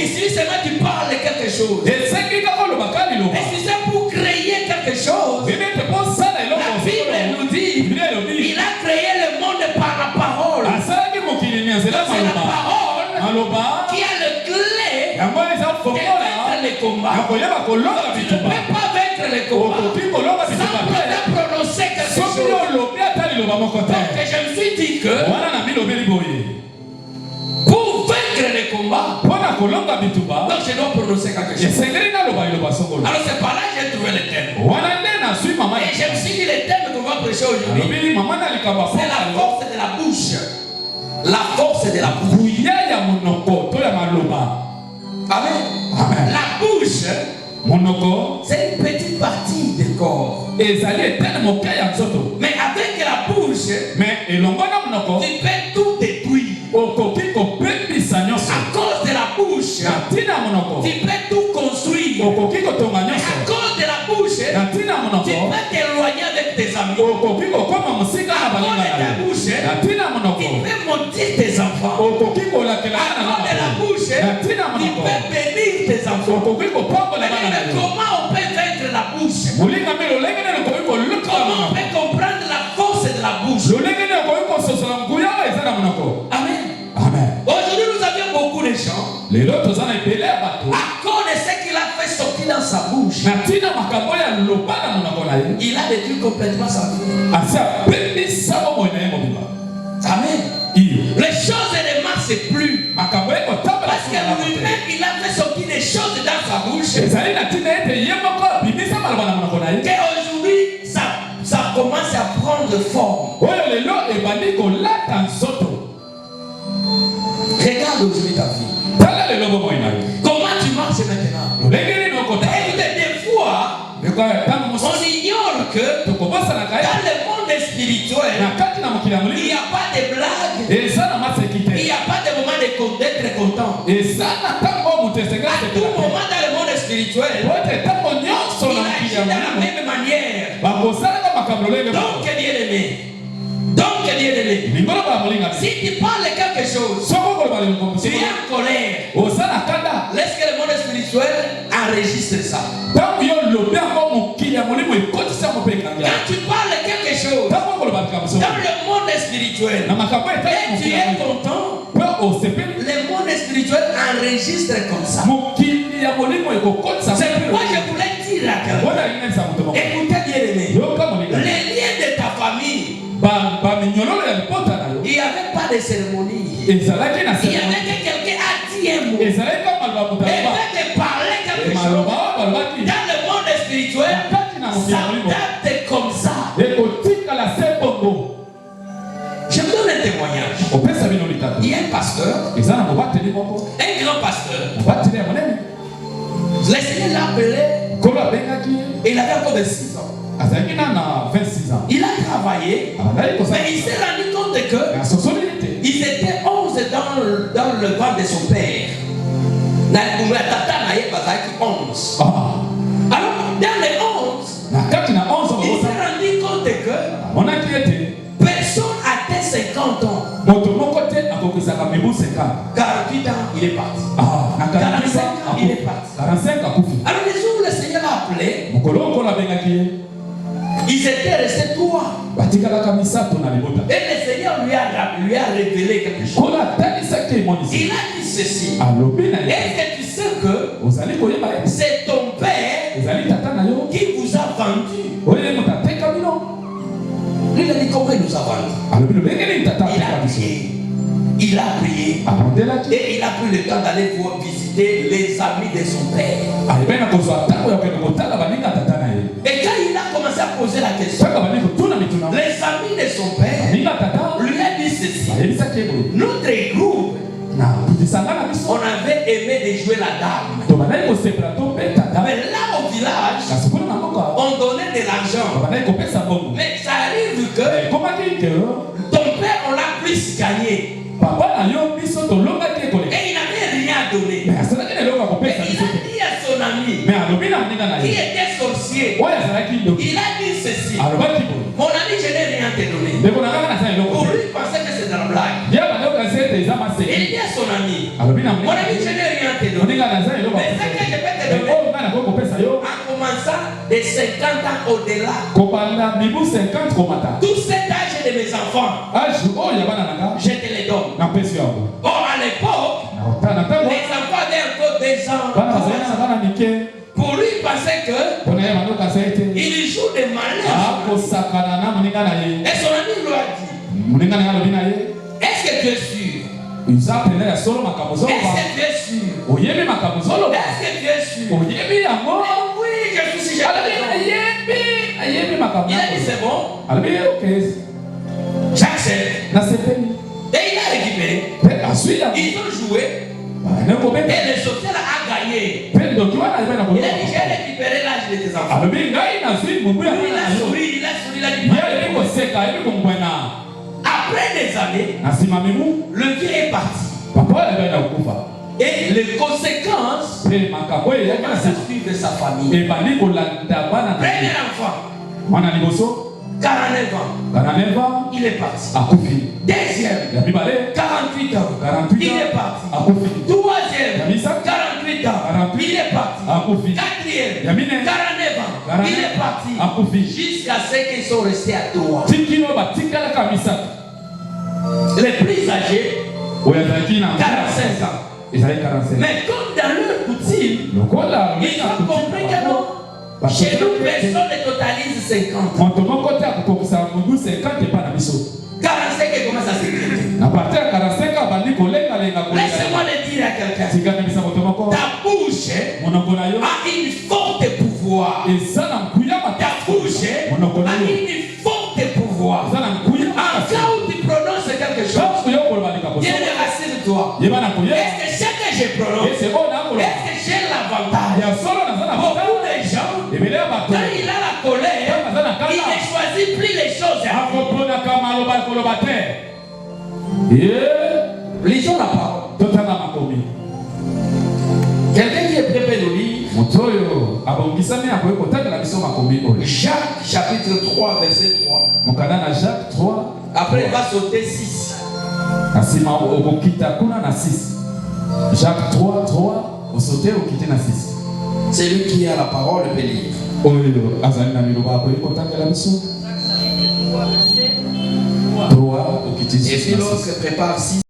suffit seulement tu parles de quelque chose. Et si c'est pour créer quelque chose, la Bible nous dit il a créé le monde par la parole. C'est la parole qui a le clé de vaincre les combats. Tu ne peux pas vaincre les combats sans prononcer quelque chose. Donc je me suis dit que pour vaincre les combats, donc je dois prononcer quelque chose. Alors c'est par là que j'ai trouvé le thème. Et je me suis dit le thème qu'on va prêcher aujourd'hui, c'est la force de la bouche. La force de la bouche. Amen. La bouche, c'est une petite partie du corps. Mais avec la bouche, tu peux tout détruire. À cause de la bouche, tu peux tout construire. À cause de la bouche, tu peux t'éloigner avec tes amis. À cause de ta bouche, tu peux maudire tes enfants. À cause de la bouche, tu peux bénir tes enfants. Mais comment on peut vaincre la bouche? Comment on peut comprendre la force de la bouche? Amen. Aujourd'hui, nous avions beaucoup de gens. À cause de ce qu'il a fait sortir dans sa bouche, il a détruit complètement sa vie. Amen. Les choses ne marchent plus. Parce que lui-même, il a fait sortir des choses dans sa bouche. Qu'aujourd'hui, ça commence à prendre forme. Regarde aujourd'hui ta vie. Comment tu marches maintenant? Et des fois, on ignore que dans le monde spirituel, il n'y a pas de blagues. Il n'y a pas de moment d'être content. À tout moment dans le monde spirituel, il agit de la même manière. Donc, bien-aimé, si tu parles de quelque chose, tu es en colère, laisse que le monde spirituel enregistre ça. Quand tu parles de quelque chose dans le monde spirituel et tu es content, le monde spirituel enregistre comme ça. C'est pourquoi je voulais dire à quelqu'un, écoutez bien-aimé, les liens de ta famille, il n'y avait pas de cérémonie. Il y avait que quelqu'un a dit un mot. Et fait de parler quelque chose. Dans le monde spirituel, ça date comme ça. Je vous donne un témoignage. Il y a un pasteur, un grand pasteur. Le Seigneur l'a appelé. Il avait encore de 6 ans. Il a travaillé, mais il s'est rendu compte que ils étaient 11 dans le ventre de son père. Alors, dans les 11, il s'est rendu compte que personne atteint 50 ans. 48 ans, il est parti. 45 ans, il est parti. Alors, les jours où le Seigneur l'a appelé, ils étaient restés 3. Et le Seigneur lui a révélé quelque chose. Il a dit ceci. Est-ce que tu sais que c'est ton père qui vous a vendu? Lui, il a dit comment il nous a vendu? Il a prié. Et il a pris le temps d'aller visiter les amis de son père. Et quand il a commencé à poser la question, les amis de son père lui a dit ceci. Notre groupe, on avait aimé de jouer la dame. Mais là au village, on donnait de l'argent. Mais ça arrive que ton père, on l'a plus gagné. Et il n'avait rien à donner. Mais il a dit à son ami qui était sorcier, il a dit ceci. Mon ami, je n'ai rien à te donner. Pour lui, il pensait que c'est de la blague. Il dit à son ami, mon ami, je n'ai rien à te donner. donner. Mais ce que je vais te donner, en commençant des 50 ans au-delà, tout cet âge de mes enfants, je te les donne. Or, à l'époque, les enfants avaient encore 2 ans. Pour lui, parce que il joue des malheurs. Et son ami lui a dit, est-ce que tu es sûr? Est-ce que tu es sûr? Est-ce que tu es sûr? Oui, je suis sûr. Il a dit c'est bon. J'accepte. Et il a récupéré. Ils ont joué. Et le social a gagné. Il a dit j'ai récupéré l'âge de tes enfants. Il a souri. Après des années, le vieux est parti. Et les conséquences commencent à suivre sa famille. Premier enfant, 49 ans, il est parti. Deuxième, 48 ans, il est parti. Troisième, 48 ans, il est parti. Quatrième, 49 ans, il est parti. Jusqu'à ce qu'ils sont restés à 3. Les plus âgés, 45 ans. Mais comme dans leur coutume, ils ont compris que non. Chez nous, personne ne totalise 50. 45 et commence à s'écrire. Laissez-moi le dire à quelqu'un. Ta bouche a une forte pouvoir. Ta bouche a une forte pouvoir. En cas où tu prononces quelque chose, Dieu le rassure-toi. Est-ce que ce que je prononce, est-ce que j'ai l'avantage? Beaucoup de gens, quand il a la colère, il ne choisit plus les choses. Lisons la parole. Quelqu'un qui est prêt peut nous lire Jacques chapitre 3 verset 3. Après il va sauter 6. Jacques 3, au sauter au quitter na 6. C'est lui qui a la parole peut lire. Et puis l'autre prépare 6.